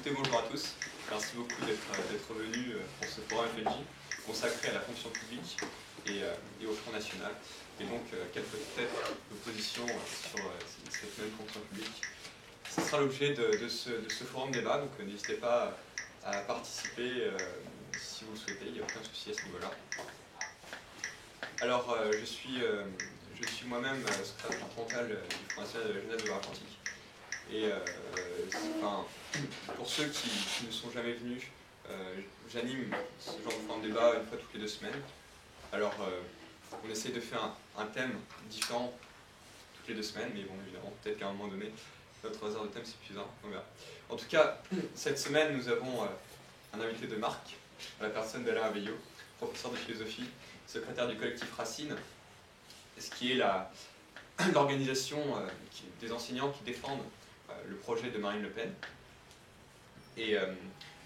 Écoutez, bonjour à tous. Merci beaucoup d'être venus pour ce forum FLJ consacré à la fonction publique et au Front National. Et donc, quelle peut être nos positions sur cette même fonction publique. Ce sera l'objet de ce forum débat, donc n'hésitez pas à participer si vous le souhaitez, il n'y a aucun souci à ce niveau-là. Alors, je suis moi-même secrétaire départemental du Front National de la Genève de l'Atlantique. Et pour ceux qui ne sont jamais venus, j'anime ce genre de forum débat une fois toutes les 2 semaines. Alors, on essaie de faire un thème différent toutes les 2 semaines, mais bon, évidemment, peut-être qu'à un moment donné, notre hasard de thème c'est suffisant. On verra. En tout cas, cette semaine, nous avons un invité de marque, la personne d'Alain Aveillot, professeur de philosophie, secrétaire du collectif Racine, ce qui est l'organisation des enseignants qui défendent le projet de Marine Le Pen. Et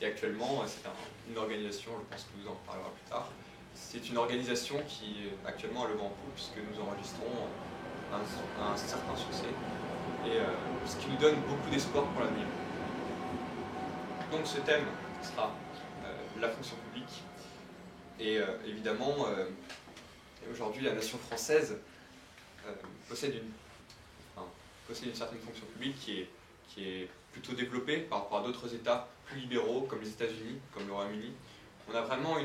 actuellement, c'est une organisation, je pense que vous en parlera plus tard, c'est une organisation qui est actuellement à le grand coup, puisque nous enregistrons un certain succès, et ce qui nous donne beaucoup d'espoir pour l'avenir. Donc ce thème sera la fonction publique, et évidemment, aujourd'hui la nation française possède une certaine fonction publique qui est plutôt développée par rapport à d'autres États plus libéraux, comme les États-Unis, comme le Royaume-Uni. On a vraiment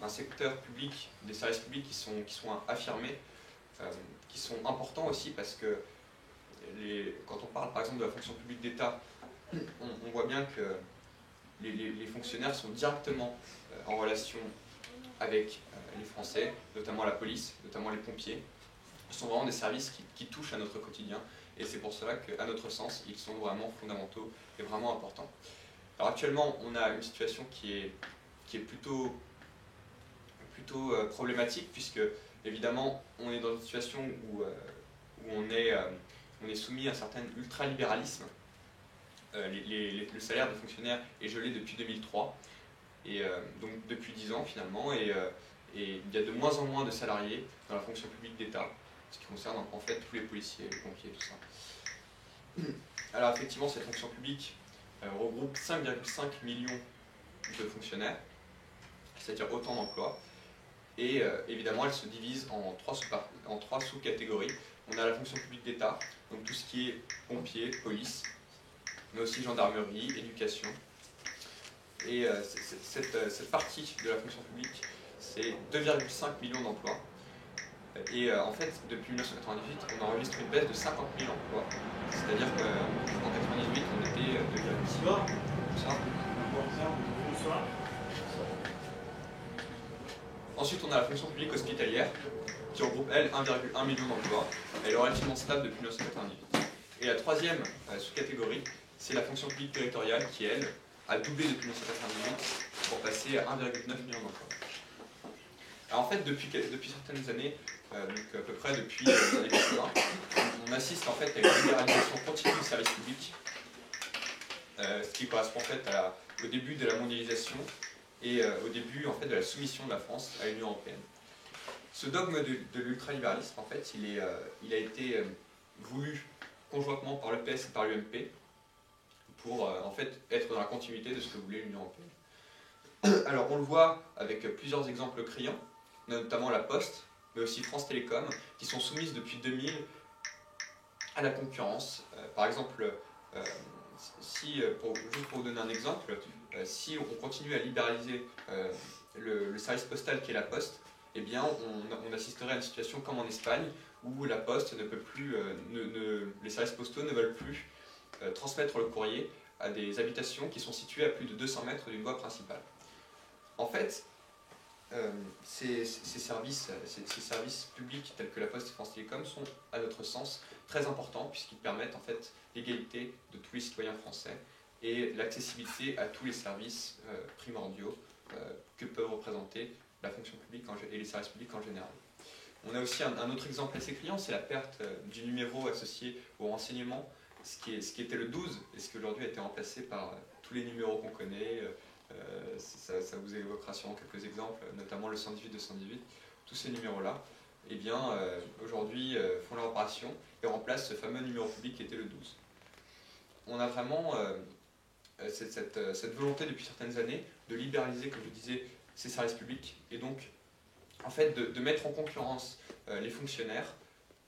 un secteur public, des services publics qui sont affirmés, qui sont importants aussi parce que quand on parle par exemple de la fonction publique d'État, on voit bien que les fonctionnaires sont directement en relation avec les Français, notamment la police, notamment les pompiers. Ce sont vraiment des services qui touchent à notre quotidien, et c'est pour cela qu'à notre sens, ils sont vraiment fondamentaux et vraiment importants. Alors actuellement, on a une situation qui est plutôt problématique, puisque évidemment, on est dans une situation où on est soumis à un certain ultralibéralisme. Le salaire des fonctionnaires est gelé depuis 2003, et donc depuis 10 ans finalement, et il y a de moins en moins de salariés dans la fonction publique d'État, ce qui concerne en fait tous les policiers, les pompiers, tout ça. Alors effectivement, cette fonction publique regroupe 5,5 millions de fonctionnaires, c'est-à-dire autant d'emplois, et évidemment elle se divise en trois sous-catégories. On a la fonction publique d'État, donc tout ce qui est pompiers, police, mais aussi gendarmerie, éducation. Et cette partie de la fonction publique, c'est 2,5 millions d'emplois. Et en fait, depuis 1998, on enregistre une baisse de 50 000 emplois. C'est-à-dire qu'en 1998, on était 2,6. Bonsoir. Ensuite, on a la fonction publique hospitalière, qui regroupe, elle, 1,1 million d'emplois. Elle est relativement stable depuis 1998. Et la troisième sous-catégorie, c'est la fonction publique territoriale, qui, elle, a doublé depuis 1998 pour passer à 1,9 million d'emplois. Alors en fait, depuis certaines années, donc à peu près depuis les années 80, on assiste en fait à une libéralisation continue du service public, ce qui correspond en fait au début de la mondialisation et au début en fait de la soumission de la France à l'Union européenne. Ce dogme de l'ultralibéralisme, en fait, il a été voulu conjointement par le PS et par l'UMP pour en fait être dans la continuité de ce que voulait l'Union européenne. Alors on le voit avec plusieurs exemples criants, notamment la Poste, mais aussi France Télécom, qui sont soumises depuis 2000 à la concurrence. Par exemple, juste pour vous donner un exemple, si on continue à libéraliser le service postal qui est la Poste, eh bien on assisterait à une situation comme en Espagne, où la Poste ne peut plus, les services postaux ne veulent plus transmettre le courrier à des habitations qui sont situées à plus de 200 mètres d'une voie principale. En fait, ces services publics tels que la Poste et France Télécom sont, à notre sens, très importants puisqu'ils permettent en fait l'égalité de tous les citoyens français et l'accessibilité à tous les services primordiaux que peuvent représenter la fonction publique et les services publics en général. On a aussi un autre exemple assez criant, c'est la perte du numéro associé au renseignement, ce qui était le 12 et ce qui aujourd'hui a été remplacé par tous les numéros qu'on connaît. Ça vous évoquera sûrement quelques exemples, notamment le 118-218. Tous ces numéros-là, eh bien, aujourd'hui font leur apparition et remplacent ce fameux numéro public qui était le 12. on a vraiment cette volonté depuis certaines années de libéraliser, comme je disais, ces services publics, et donc en fait de mettre en concurrence les fonctionnaires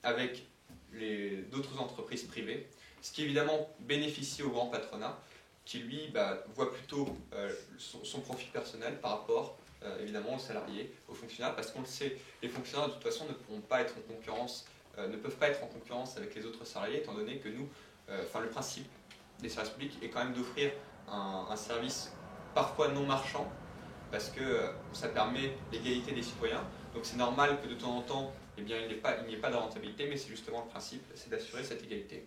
avec d'autres entreprises privées, ce qui évidemment bénéficie au grand patronat, qui lui voit plutôt son profit personnel par rapport évidemment aux salariés, aux fonctionnaires, parce qu'on le sait, les fonctionnaires de toute façon ne pourront pas être en concurrence, ne peuvent pas être en concurrence avec les autres salariés, étant donné que nous, le principe des services publics est quand même d'offrir un service parfois non marchand, parce que ça permet l'égalité des citoyens. Donc c'est normal que de temps en temps, eh bien, il n'y ait pas de rentabilité, mais c'est justement le principe, c'est d'assurer cette égalité.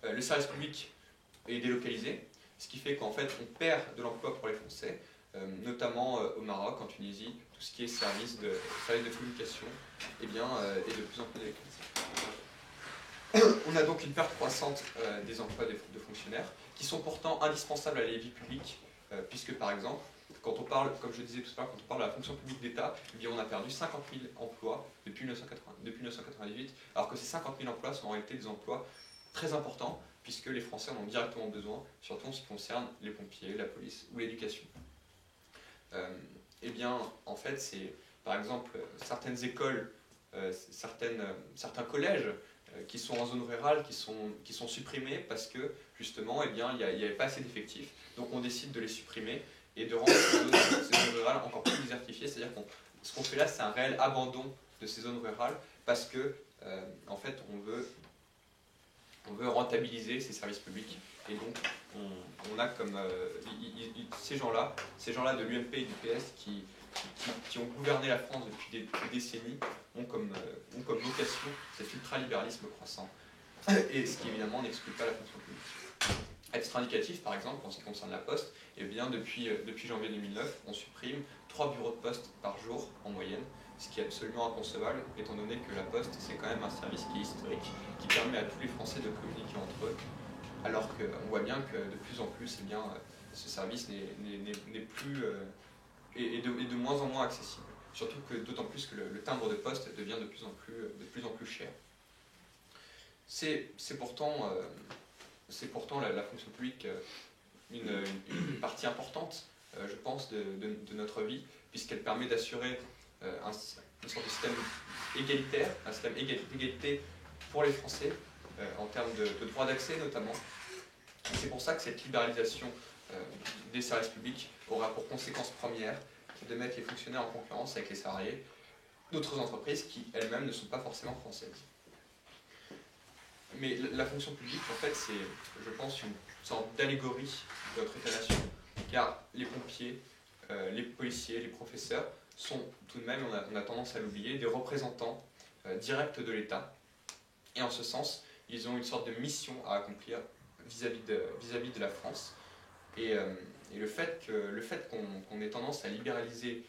Le service public est délocalisé, ce qui fait qu'en fait on perd de l'emploi pour les Français, notamment au Maroc, en Tunisie, tout ce qui est service de communication eh bien, est de plus en plus délocalisé. On a donc une perte croissante des emplois de fonctionnaires, qui sont pourtant indispensables à la vie publique, puisque par exemple, quand on parle, comme je disais tout à l'heure, quand on parle de la fonction publique d'État, eh bien on a perdu 50 000 emplois depuis 1998, alors que ces 50 000 emplois sont en réalité des emplois très importants, puisque les Français en ont directement besoin, surtout en ce qui concerne les pompiers, la police ou l'éducation. Eh bien, en fait, c'est par exemple certaines écoles, certains collèges qui sont en zone rurale, qui sont supprimés parce que justement, eh bien, il n'y avait pas assez d'effectifs. Donc on décide de les supprimer et de rendre ces zones rurales encore plus désertifiées. C'est-à-dire que ce qu'on fait là, c'est un réel abandon de ces zones rurales parce que, en fait, on veut rentabiliser ces services publics. Et donc, on a comme ces gens-là de l'UMP et du PS qui ont gouverné la France depuis des décennies, ont comme vocation cet ultralibéralisme croissant. Et ce qui évidemment n'exclut pas la fonction publique. À titre indicatif, par exemple, en ce qui concerne la Poste, eh bien, depuis janvier 2009, on supprime 3 bureaux de poste par jour en moyenne, ce qui est absolument inconcevable, étant donné que la Poste, c'est quand même un service qui est historique, qui permet à tous les Français de communiquer entre eux, alors qu'on voit bien que de plus en plus, eh bien, ce service n'est plus et de moins en moins accessible. Surtout que d'autant plus que le timbre de poste devient de plus en plus cher. C'est pourtant la fonction publique une partie importante, je pense, de notre vie, puisqu'elle permet d'assurer une sorte de système égalitaire, un système d'égalité pour les Français, en termes de droit d'accès notamment. C'est pour ça que cette libéralisation des services publics aura pour conséquence première de mettre les fonctionnaires en concurrence avec les salariés d'autres entreprises qui elles-mêmes ne sont pas forcément françaises. Mais la fonction publique, en fait, c'est, je pense, une sorte d'allégorie de notre État-nation, car les pompiers, les policiers, les professeurs sont tout de même, on a tendance à l'oublier, des représentants directs de l'État. Et en ce sens, ils ont une sorte de mission à accomplir vis-à-vis de la France. Et le fait qu'on ait tendance à libéraliser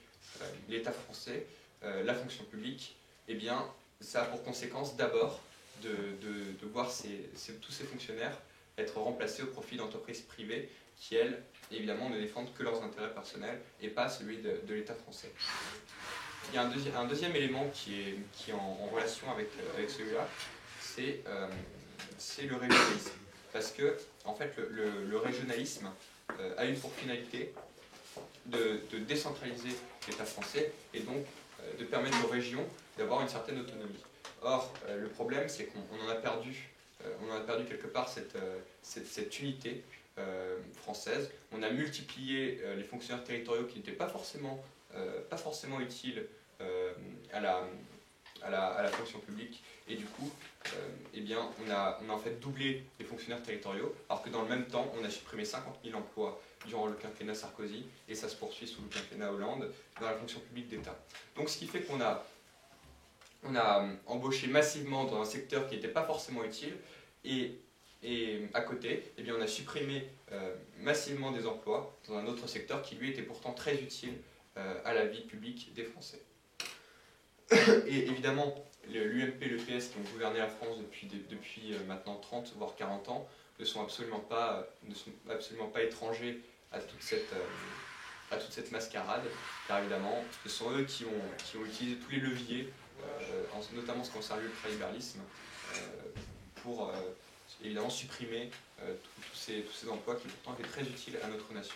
l'État français, la fonction publique, eh bien, ça a pour conséquence d'abord de voir tous ces fonctionnaires être remplacés au profit d'entreprises privées qui, elles, évidemment, ne défendent que leurs intérêts personnels et pas celui de l'État français. Il y a un deuxième élément qui est en relation avec celui-là, c'est le régionalisme. Parce que, en fait, le régionalisme a une pour finalité de décentraliser l'État français et donc de permettre aux régions d'avoir une certaine autonomie. Or, le problème, c'est qu'on en a perdu quelque part cette unité française. On a multiplié les fonctionnaires territoriaux qui n'étaient pas forcément utiles à la fonction publique, et du coup, eh bien, on a en fait doublé les fonctionnaires territoriaux, alors que dans le même temps, on a supprimé 50 000 emplois durant le quinquennat Sarkozy, et ça se poursuit sous le quinquennat Hollande, dans la fonction publique d'État. Donc ce qui fait qu'on a embauché massivement dans un secteur qui n'était pas forcément utile, et à côté, eh bien, on a supprimé massivement des emplois dans un autre secteur qui lui était pourtant très utile à la vie publique des Français. Et évidemment, l'UMP et le PS qui ont gouverné la France depuis maintenant 30 voire 40 ans ne sont absolument pas étrangers à toute cette mascarade, car évidemment, ce sont eux qui ont utilisé tous les leviers, notamment ce qui concerne l'ultralibéralisme, pour évidemment supprimer tous ces emplois qui pourtant étaient très utiles à notre nation.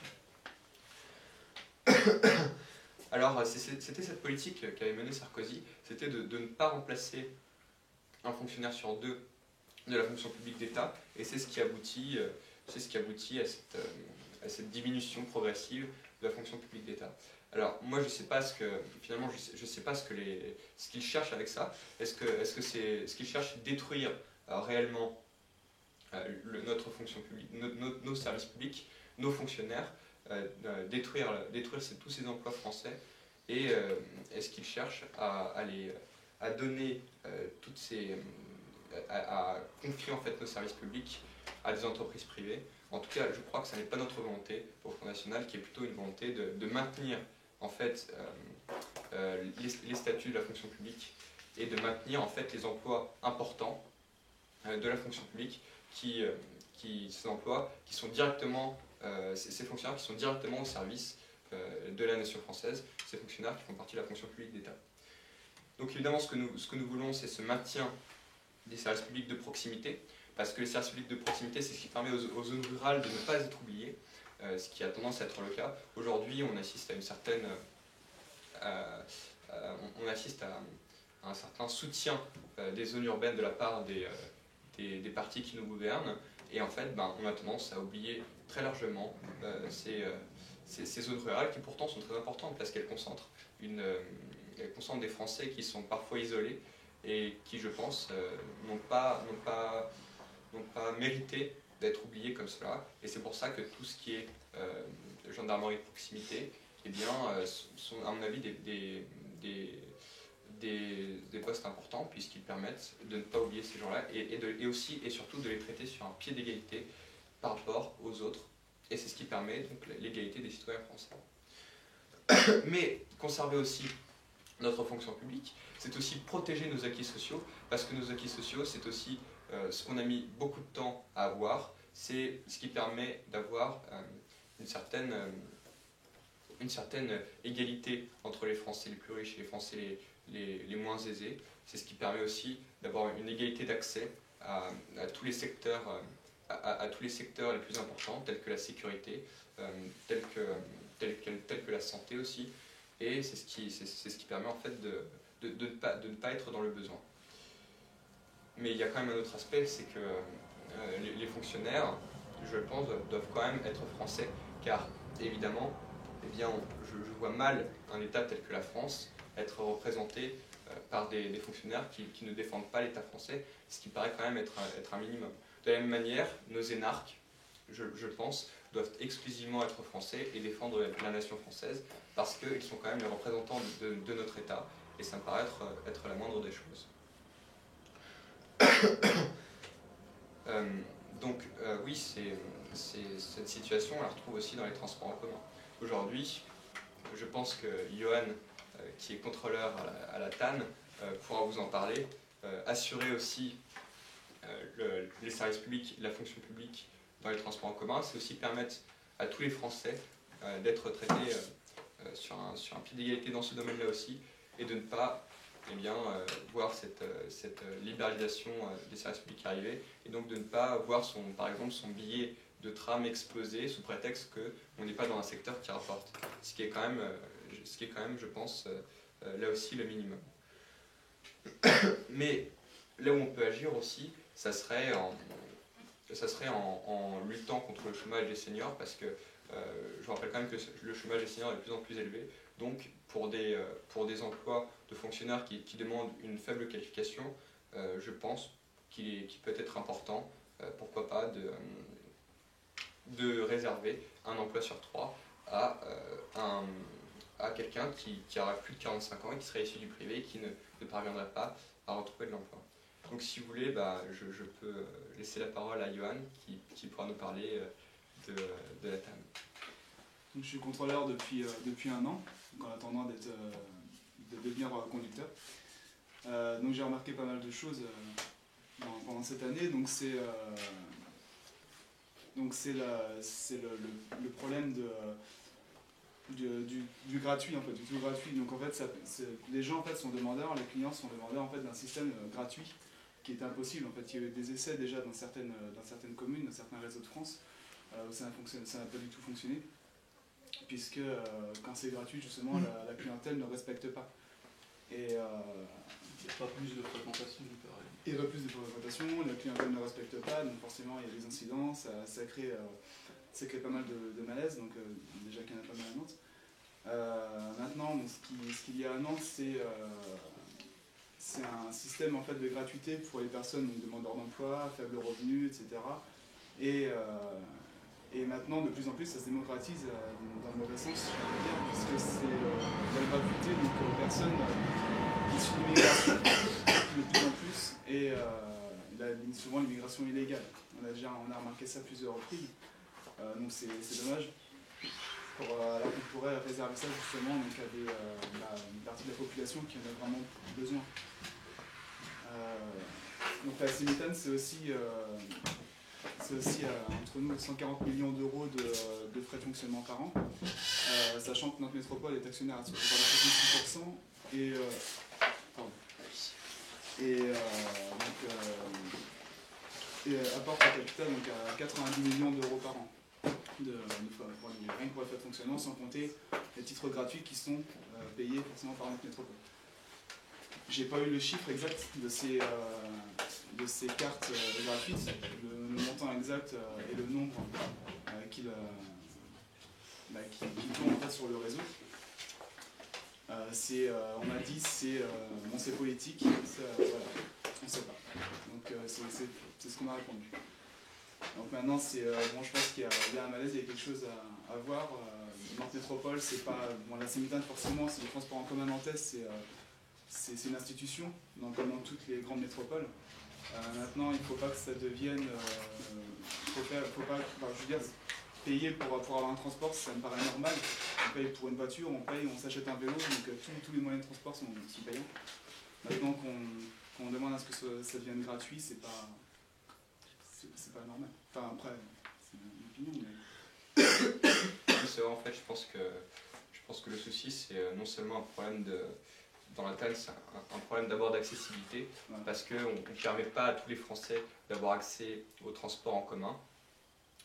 Alors c'était cette politique qu'avait menée Sarkozy, c'était de ne pas remplacer un fonctionnaire sur deux de la fonction publique d'État, et c'est ce qui aboutit à cette diminution progressive de la fonction publique d'État. Alors moi je sais pas ce qu'ils cherchent avec ça. Est-ce que c'est ce qu'ils cherchent détruire réellement notre fonction publique, nos services publics, nos fonctionnaires, détruire tous ces emplois français, et est-ce qu'ils cherchent à donner à confier en fait nos services publics à des entreprises privées? En tout cas, je crois que ce n'est pas notre volonté au Front National, qui est plutôt une volonté de maintenir en fait les statuts de la fonction publique, et de maintenir en fait les emplois importants de la fonction publique, ces emplois qui sont directement, ces fonctionnaires qui sont directement au service de la nation française, ces fonctionnaires qui font partie de la fonction publique d'État. Donc évidemment, ce que nous voulons, c'est ce maintien des services publics de proximité, parce que les services publics de proximité, c'est ce qui permet aux zones rurales de ne pas être oubliées, ce qui a tendance à être le cas. Aujourd'hui, on assiste à une certaine, on assiste à un certain soutien des zones urbaines de la part des partis qui nous gouvernent, et en fait, on a tendance à oublier très largement ces zones rurales, qui pourtant sont très importantes parce qu'elles concentrent des Français qui sont parfois isolés et qui, je pense, n'ont pas mérité d'être oubliés comme cela. Et c'est pour ça que tout ce qui est gendarmerie de proximité, eh bien, sont à mon avis des postes importants, puisqu'ils permettent de ne pas oublier ces gens-là, et aussi et surtout de les traiter sur un pied d'égalité par rapport aux autres. Et c'est ce qui permet donc l'égalité des citoyens français. Mais conserver aussi notre fonction publique, c'est aussi protéger nos acquis sociaux, parce que nos acquis sociaux, c'est aussi ce qu'on a mis beaucoup de temps à avoir, c'est ce qui permet d'avoir une certaine égalité entre les Français les plus riches et les Français les moins aisés. C'est ce qui permet aussi d'avoir une égalité d'accès à tous les secteurs, à tous les secteurs les plus importants, tels que la sécurité, tels que la santé aussi, et c'est ce qui permet en fait de ne pas être dans le besoin. Mais il y a quand même un autre aspect, c'est que les fonctionnaires, je pense, doivent quand même être français, car évidemment, eh bien, je vois mal un État tel que la France être représenté par des fonctionnaires qui ne défendent pas l'État français, ce qui paraît quand même être un minimum. De la même manière, nos énarques, je pense, doivent exclusivement être français et défendre la nation française, parce qu'ils sont quand même les représentants de notre État, et ça me paraît être la moindre des choses. Donc oui, cette situation, on la retrouve aussi dans les transports en commun. Aujourd'hui, je pense que Johan, qui est contrôleur à la TAN, pourra vous en parler. Assurer aussi les services publics, la fonction publique dans les transports en commun, c'est aussi permettre à tous les Français d'être traités sur un pied d'égalité dans ce domaine-là aussi, et de ne pas voir cette libéralisation des services publics arriver, et donc de ne pas voir par exemple son billet de tram exploser sous prétexte qu'on n'est pas dans un secteur qui rapporte, ce qui est quand même, je pense, là aussi le minimum. Mais là où on peut agir aussi, ça serait en luttant contre le chômage des seniors, parce que je vous rappelle quand même que le chômage des seniors est de plus en plus élevé. Donc pour des emplois de fonctionnaires qui demandent une faible qualification, je pense qu'il peut être important, pourquoi pas, de réserver un emploi sur 3 à quelqu'un qui aura plus de 45 ans et qui serait issu du privé et qui ne parviendrait pas à retrouver de l'emploi. Donc si vous voulez, je peux laisser la parole à Johan qui pourra nous parler de la TAN. Donc, je suis contrôleur depuis 1 an, en attendant de devenir conducteur. Donc j'ai remarqué pas mal de choses pendant cette année. Donc c'est le problème du gratuit, en fait, du tout gratuit. Donc en fait, les gens en fait sont demandeurs, les clients sont demandeurs en fait d'un système gratuit qui était impossible. En fait, il y a eu des essais déjà dans certaines communes, dans certains réseaux de France, où ça n'a pas du tout fonctionné, puisque quand c'est gratuit, justement, la clientèle ne respecte pas. Et il n'y a pas plus de fréquentation, pareil. Il y a plus de fréquentation, la clientèle ne respecte pas, donc forcément il y a des incidents, ça crée pas mal de malaise, donc déjà qu'il y en a pas mal à Nantes. Maintenant, bon, ce qu'il y a à Nantes, c'est un système en fait, de gratuité pour les personnes donc, demandeurs d'emploi, faibles revenus, etc. Et maintenant, de plus en plus, ça se démocratise dans le mauvais sens, je veux dire, puisque c'est la gratuité donc, aux personnes issues de l'immigration, de plus en plus, et souvent l'immigration illégale. On a remarqué ça à plusieurs reprises, donc c'est dommage. Alors qu'on pourrait réserver ça justement donc, à une partie de la population qui en a vraiment besoin. Donc la Cimétane, c'est aussi entre nous 140 millions d'euros de frais de fonctionnement par an, sachant que notre métropole est actionnaire à 66% et apporte au capital donc, à 90 millions d'euros par an. Rien que pour les frais de fonctionnement, sans compter les titres gratuits qui sont payés forcément par notre métropole. J'ai pas eu le chiffre exact de ces cartes gratuites, le montant exact et le nombre qui tourne en fait sur le réseau. On m'a dit c'est politique, voilà, on ne sait pas. Donc c'est ce qu'on m'a répondu. Donc maintenant, je pense qu'il y a un malaise, il y a quelque chose à voir. Nantes Métropole, c'est pas. Bon, la Cimétane, forcément, c'est le transport en commun nantais, c'est une institution, comme dans toutes les grandes métropoles. Maintenant, il ne faut pas que ça devienne. Je veux dire, payer pour avoir un transport, ça me paraît normal. On paye pour une voiture, on s'achète un vélo, donc tous les moyens de transport sont payants. Maintenant qu'on demande à ce que ça devienne gratuit, c'est pas normal. Enfin, après, c'est une opinion, mais. C'est vrai, en fait, je pense que le souci, c'est non seulement un problème dans la TAN, c'est un problème d'abord d'accessibilité, ouais. Parce qu'on ne permet pas à tous les Français d'avoir accès au transport en commun.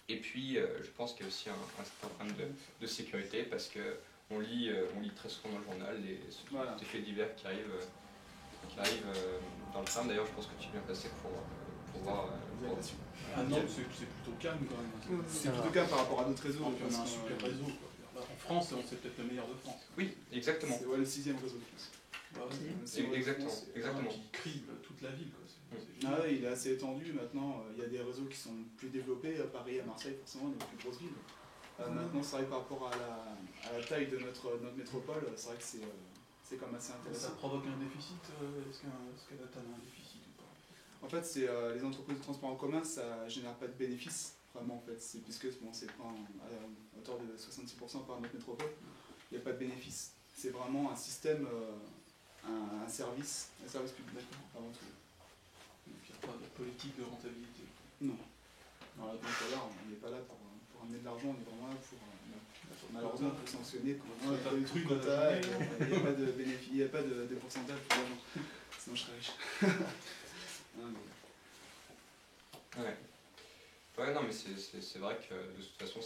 Et puis, je pense qu'il y a aussi un certain problème de sécurité, parce qu'on lit très souvent dans le journal les effets divers qui arrivent dans le train. D'ailleurs, je pense que tu es bien placé pour voir. Non, c'est plutôt calme quand même. C'est plutôt calme par rapport à d'autres réseaux. On a un super réseau. Quoi. En France, c'est peut-être le meilleur de France. Oui, exactement. C'est le 6e réseau de France. Exactement. Qui crible toute la ville. Il est assez étendu maintenant. Il y a des réseaux qui sont plus développés à Paris, à Marseille, forcément, dans les plus grosses villes. Maintenant, c'est vrai que par rapport à la taille de notre métropole, c'est vrai que c'est quand même assez intéressant. Ça provoque un déficit. Est-ce qu'elle a un déficit ou pas? En fait, les entreprises de transport en commun, ça ne génère pas de bénéfices, vraiment, en fait. Puisque c'est pris à hauteur de 66% par notre métropole, il n'y a pas de bénéfices. C'est vraiment un système, un service public, avant tout. Donc il n'y a pas de politique de rentabilité. Non. Donc là, on n'est pas là pour amener de l'argent, on est vraiment là pour, malheureusement, pour sanctionner, pour des trucs quota, il n'y a pas de bénéfice, il n'y a pas de pourcentage pour l'argent. Sinon, je serais riche. Ouais, non, mais c'est vrai que de toute façon,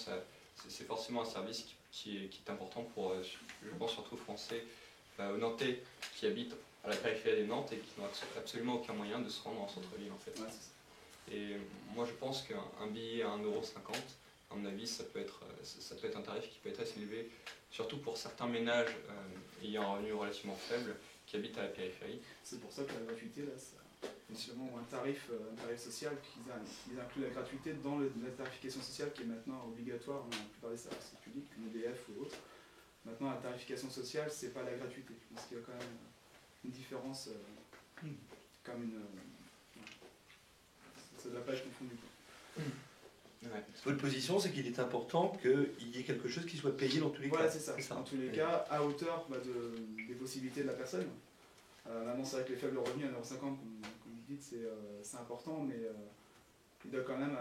c'est forcément un service qui est important pour, je pense, surtout aux Français, aux Nantais qui habitent à la périphérie de Nantes et qui n'ont absolument aucun moyen de se rendre en centre-ville, en fait. Ouais, et moi, je pense qu'un billet à 1,50 €, à mon avis, ça peut être un tarif qui peut être assez élevé, surtout pour certains ménages ayant un revenu relativement faible qui habitent à la périphérie. C'est pour ça que la gratuité, là, initialement, un tarif social, ils incluent la gratuité dans la tarification sociale qui est maintenant obligatoire dans la plupart des services publics, comme EDF ou autres. Maintenant, la tarification sociale, c'est pas la gratuité. Je pense qu'il y a quand même une différence, comme ça ne doit pas être confondu. Ouais. Votre position, c'est qu'il est important qu'il y ait quelque chose qui soit payé dans tous les cas. Voilà, c'est ça. Dans tous les cas, à hauteur des possibilités de la personne. Maintenant, c'est vrai que les faibles revenus à 1,50 €, comme vous dites, c'est important, mais il doit quand même.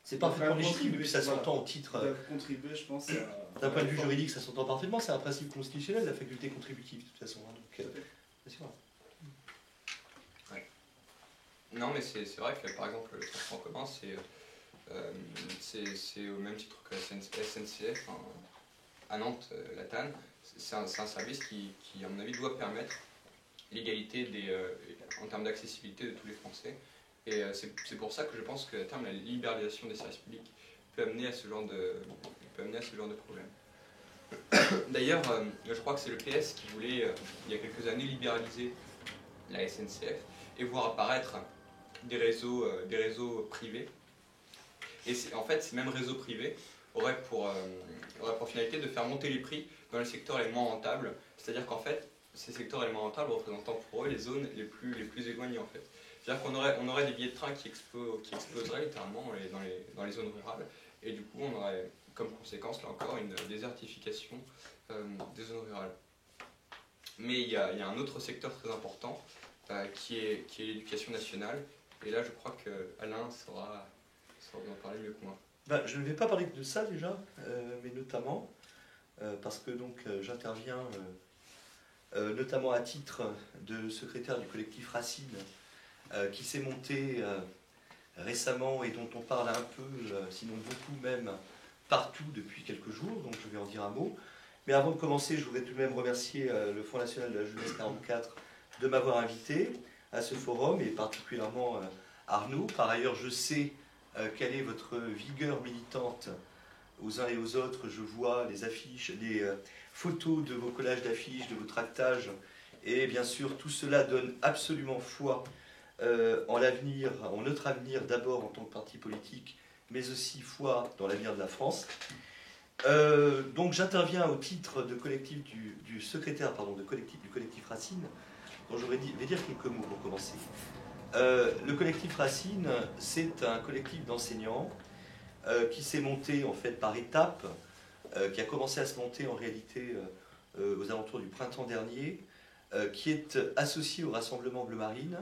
C'est parfaitement légitime, et puis ça s'entend au titre. Il doit contribuer, je pense. D'un point de vue juridique, ça s'entend parfaitement, c'est un principe constitutionnel, la faculté contributive, de toute façon. Donc, c'est vrai. Non, mais c'est vrai que par exemple le transport en commun, c'est au même titre que la SNCF, hein, à Nantes, la TAN, c'est un service qui, à mon avis, doit permettre l'égalité en termes d'accessibilité de tous les Français. Et c'est pour ça que je pense qu'à terme, la libéralisation des services publics peut amener à ce genre de problème. D'ailleurs, je crois que c'est le PS qui voulait, il y a quelques années, libéraliser la SNCF et voir apparaître des réseaux privés. Et en fait, ces mêmes réseaux privés auraient pour finalité de faire monter les prix dans les secteurs les moins rentables. C'est-à-dire qu'en fait, ces secteurs les moins rentables représentant pour eux les zones les plus éloignées en fait. C'est-à-dire qu'on aurait des billets de train qui exploseraient littéralement dans les zones rurales. Et du coup, on aurait comme conséquence, là encore, une désertification des zones rurales. Mais il y a un autre secteur très important qui est l'éducation nationale. Et là, je crois qu'Alain saura vous en parler mieux que moi. Ben, je ne vais pas parler de ça déjà, mais notamment parce que donc j'interviens notamment à titre de secrétaire du collectif Racine qui s'est monté récemment et dont on parle un peu, sinon beaucoup même, partout depuis quelques jours, donc je vais en dire un mot. Mais avant de commencer, je voudrais tout de même remercier le Front National de la Jeunesse 44 de m'avoir invité à ce forum, et particulièrement Arnaud. Par ailleurs, je sais quelle est votre vigueur militante aux uns et aux autres. Je vois les affiches, les photos de vos collages d'affiches, de vos tractages, et bien sûr, tout cela donne absolument foi en l'avenir, en notre avenir d'abord en tant que parti politique, mais aussi foi dans l'avenir de la France. Donc j'interviens au titre de collectif du secrétaire du collectif Racine, dont je vais dire quelques mots pour commencer. Le collectif Racine, c'est un collectif d'enseignants qui s'est monté en fait par étapes, qui a commencé à se monter en réalité aux alentours du printemps dernier, qui est associé au Rassemblement Bleu Marine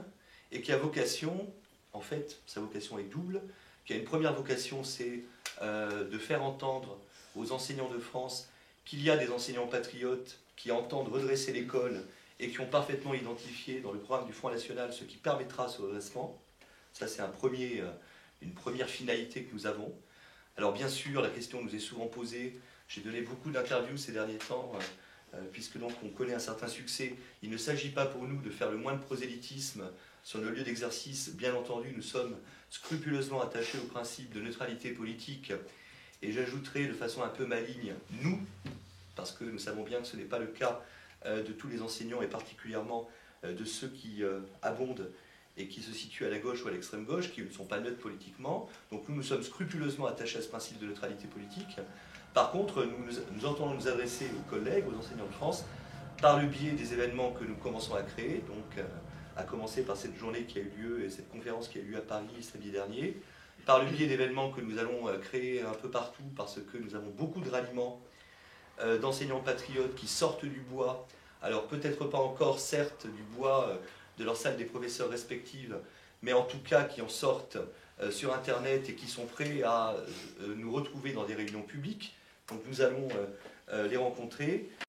et qui a vocation, en fait, sa vocation est double, qui a une première vocation, c'est de faire entendre aux enseignants de France qu'il y a des enseignants patriotes qui entendent redresser l'école et qui ont parfaitement identifié dans le programme du Front National ce qui permettra ce redressement. Ça, c'est une première finalité que nous avons. Alors bien sûr, la question nous est souvent posée. J'ai donné beaucoup d'interviews ces derniers temps, puisque donc on connaît un certain succès. Il ne s'agit pas pour nous de faire le moins de prosélytisme sur nos lieux d'exercice. Bien entendu, nous sommes scrupuleusement attachés au principe de neutralité politique. Et j'ajouterai de façon un peu maligne, nous, parce que nous savons bien que ce n'est pas le cas de tous les enseignants, et particulièrement de ceux qui abondent et qui se situent à la gauche ou à l'extrême gauche, qui ne sont pas neutres politiquement. Donc nous sommes scrupuleusement attachés à ce principe de neutralité politique. Par contre, nous entendons nous adresser aux collègues, aux enseignants de France, par le biais des événements que nous commençons à créer, donc à commencer par cette journée qui a eu lieu et cette conférence qui a eu lieu à Paris samedi dernier, par le biais d'événements que nous allons créer un peu partout, parce que nous avons beaucoup de ralliements d'enseignants patriotes qui sortent du bois, alors peut-être pas encore, certes, du bois de leur salle des professeurs respectives, mais en tout cas qui en sortent sur Internet et qui sont prêts à nous retrouver dans des réunions publiques. Donc nous allons les rencontrer.